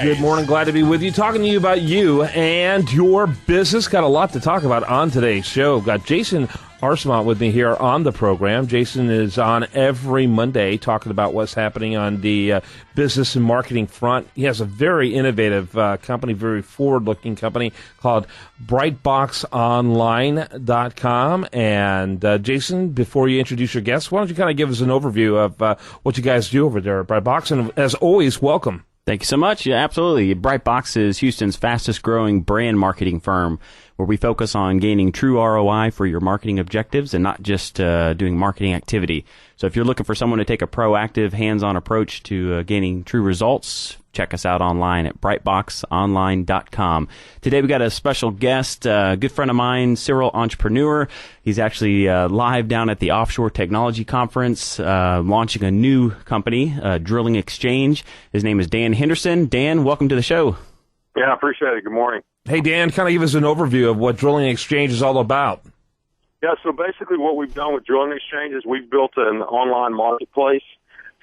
Good morning. Glad to be with you. Talking to you about you and your business. Got a lot to talk about on today's show. Got Jason Arcemont with me here on the program. Jason is on every Monday talking about what's happening on the business and marketing front. He has a very innovative company, very forward-looking company called BrightboxOnline.com. And Jason, before you introduce your guests, why don't you kind of give us an overview of what you guys do over there at Brightbox? And as always, welcome. Thank you so much. Yeah, absolutely. Brightbox is Houston's fastest growing brand marketing firm, where we focus on gaining true ROI for your marketing objectives and not just doing marketing activity. So if you're looking for someone to take a proactive, hands-on approach to gaining true results, check us out online at brightboxonline.com. Today we got a special guest, a good friend of mine, serial entrepreneur. He's actually live down at the Offshore Technology Conference, launching a new company, Drilling Exchange. His name is Dan Henderson. Dan, welcome to the show. Yeah, I appreciate it. Good morning. Hey, Dan, kind of give us an overview of what Drilling Exchange is all about. Yeah, so basically what we've done with Drilling Exchange is we've built an online marketplace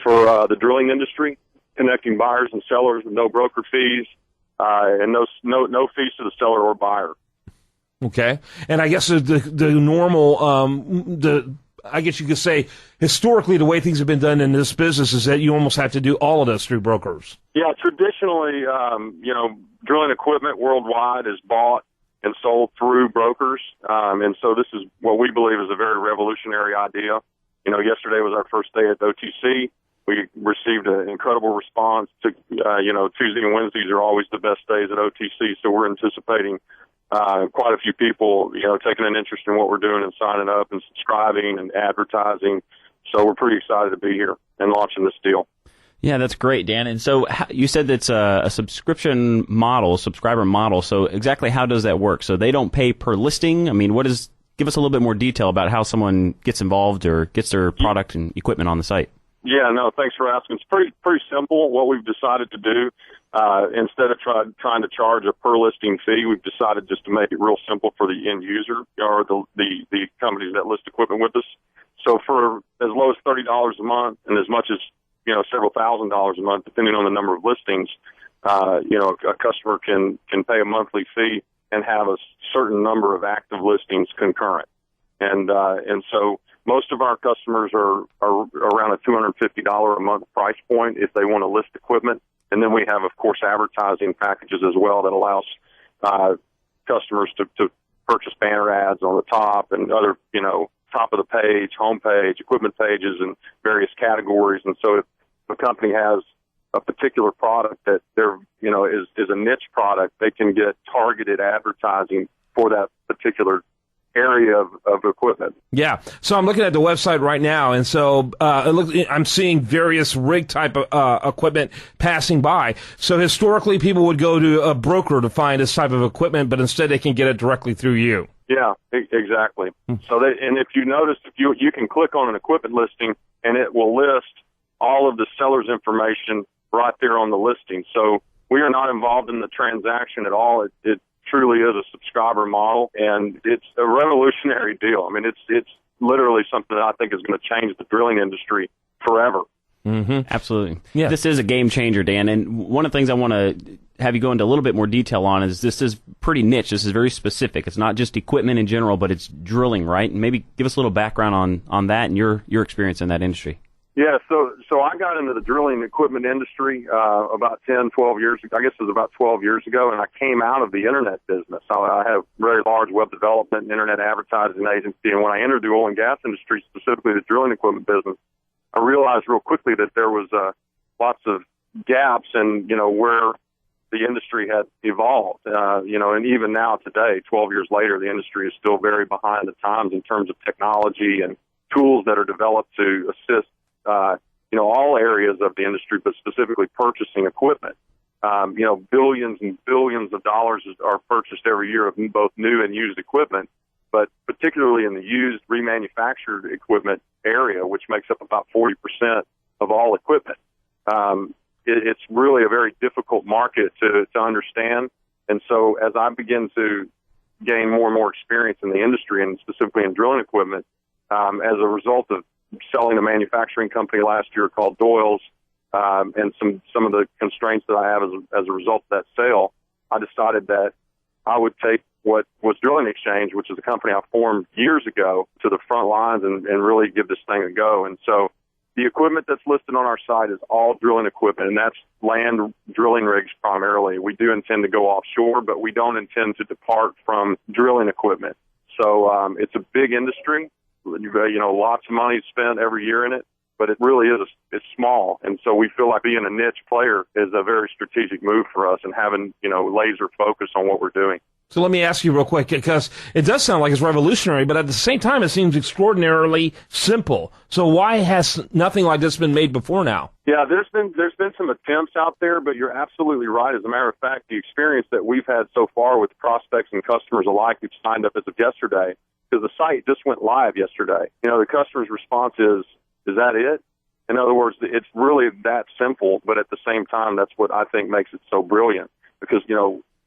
for the drilling industry, connecting buyers and sellers with no broker fees and no fees to the seller or buyer. Okay. And I guess the normal, I guess you could say, historically, the way things have been done in this business is that you almost have to do all of this through brokers. Yeah, traditionally, drilling equipment worldwide is bought and sold through brokers. And so this is what we believe is a very revolutionary idea. You know, yesterday was our first day at OTC. We received an incredible response. Tuesday and Wednesdays are always the best days at OTC, so we're anticipating quite a few people, taking an interest in what we're doing and signing up and subscribing and advertising. So we're pretty excited to be here and launching this deal. Yeah, that's great, Dan. And so you said that's a subscriber model. So exactly how does that work? So they don't pay per listing? I mean, give us a little bit more detail about how someone gets involved or gets their product and equipment on the site. Yeah, no, thanks for asking. It's pretty simple. What we've decided to do, instead of trying to charge a per listing fee, we've decided just to make it real simple for the end user or the companies that list equipment with us. So for as low as $30 a month and as much as several $1,000s a month, depending on the number of listings, a customer can pay a monthly fee and have a certain number of active listings concurrent. And so most of our customers are around a $250 a month price point if they want to list equipment. And then we have, of course, advertising packages as well that allows customers to purchase banner ads on the top and other, top of the page, home page, equipment pages, and various categories. And so if a company has a particular product that is a niche product, they can get targeted advertising for that particular area of equipment. Yeah. So I'm looking at the website right now, and so I'm seeing various rig type of equipment passing by. So historically, people would go to a broker to find this type of equipment, but instead they can get it directly through you. Yeah, exactly. So if you notice, if you can click on an equipment listing, and it will list all of the seller's information right there on the listing. So we are not involved in the transaction at all. It truly is a subscriber model, and it's a revolutionary deal. I mean, it's literally something that I think is going to change the drilling industry forever. Mm-hmm. Absolutely. Yeah. This is a game changer, Dan. And one of the things I want to have you go into a little bit more detail on is this is pretty niche. This is very specific. It's not just equipment in general, but it's drilling, right? And maybe give us a little background on that and your experience in that industry. Yeah, so I got into the drilling equipment industry about 10, 12 years ago. I guess it was about 12 years ago, and I came out of the internet business. I have a very large web development and internet advertising agency, and when I entered the oil and gas industry, specifically the drilling equipment business, I realized real quickly that there was lots of gaps in, where the industry had evolved, and even now today, 12 years later, the industry is still very behind the times in terms of technology and tools that are developed to assist all areas of the industry, but specifically purchasing equipment. Billions and billions of dollars are purchased every year of both new and used equipment, but particularly in the used remanufactured equipment area, which makes up about 40% of all equipment. It's really a very difficult market to understand. And so as I begin to gain more and more experience in the industry and specifically in drilling equipment, as a result of selling a manufacturing company last year called Doyle's, and some of the constraints that I have as a result of that sale, I decided that I would take what was Drilling Exchange, which is a company I formed years ago, to the front lines and really give this thing a go. And so the equipment that's listed on our site is all drilling equipment, and that's land drilling rigs primarily. We do intend to go offshore, but we don't intend to depart from drilling equipment. So it's a big industry. Lots of money spent every year in it, but it really is it's small. And so we feel like being a niche player is a very strategic move for us and having, laser focus on what we're doing. So let me ask you real quick, because it does sound like it's revolutionary, but at the same time, it seems extraordinarily simple. So why has nothing like this been made before now? Yeah, there's been some attempts out there, but you're absolutely right. As a matter of fact, the experience that we've had so far with prospects and customers alike who've signed up as of yesterday, because the site just went live yesterday. The customer's response is that it? In other words, it's really that simple, but at the same time, that's what I think makes it so brilliant. Because,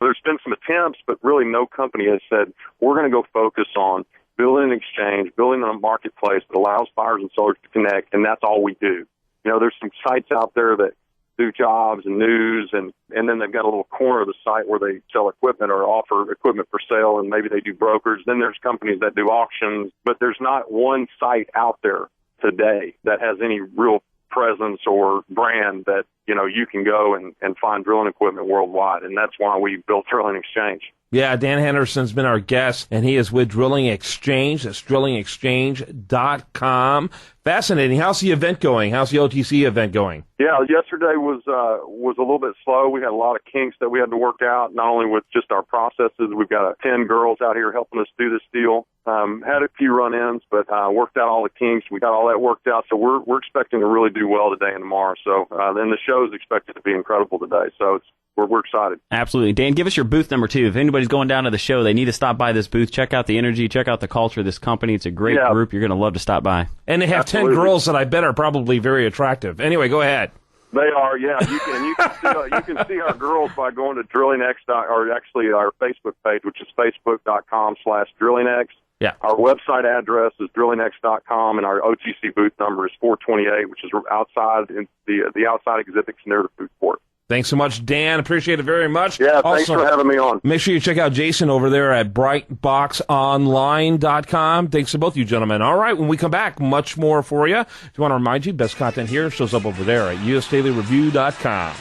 there's been some attempts, but really no company has said, we're going to go focus on building an exchange, building a marketplace that allows buyers and sellers to connect, and that's all we do. There's some sites out there that do jobs and news, and then they've got a little corner of the site where they sell equipment or offer equipment for sale, and maybe they do brokers. Then there's companies that do auctions, but there's not one site out there today that has any real presence or brand that, you can go and find drilling equipment worldwide. And that's why we built Drilling Exchange. Yeah, Dan Henderson's been our guest, and he is with Drilling Exchange. That's drillingexchange.com. Fascinating. How's the event going? How's the OTC event going? Yeah, yesterday was a little bit slow. We had a lot of kinks that we had to work out, not only with just our processes. We've got 10 girls out here helping us do this deal. Had a few run-ins, but worked out all the kinks. We got all that worked out, so we're expecting to really do well today and tomorrow. So then the show is expected to be incredible today. So we're excited. Absolutely. Dan, give us your booth number 2. If anybody's going down to the show, they need to stop by this booth, check out the energy, check out the culture of this company. It's a great group. You're going to love to stop by. And they have Absolutely. 10 girls that I bet are probably very attractive. Anyway, go ahead. They are, yeah. You can see our girls by going to DrillingX, or actually our Facebook page, which is facebook.com/DrillingX. Yeah. Our website address is drillingx.com, and our OTC booth number is 428, which is outside in the outside exhibits near the food court. Thanks so much, Dan. Appreciate it very much. Yeah, thanks for having me on. Make sure you check out Jason over there at brightboxonline.com. Thanks to both you gentlemen. All right, when we come back, much more for you. If you want to remind you, best content here shows up over there at usdailyreview.com.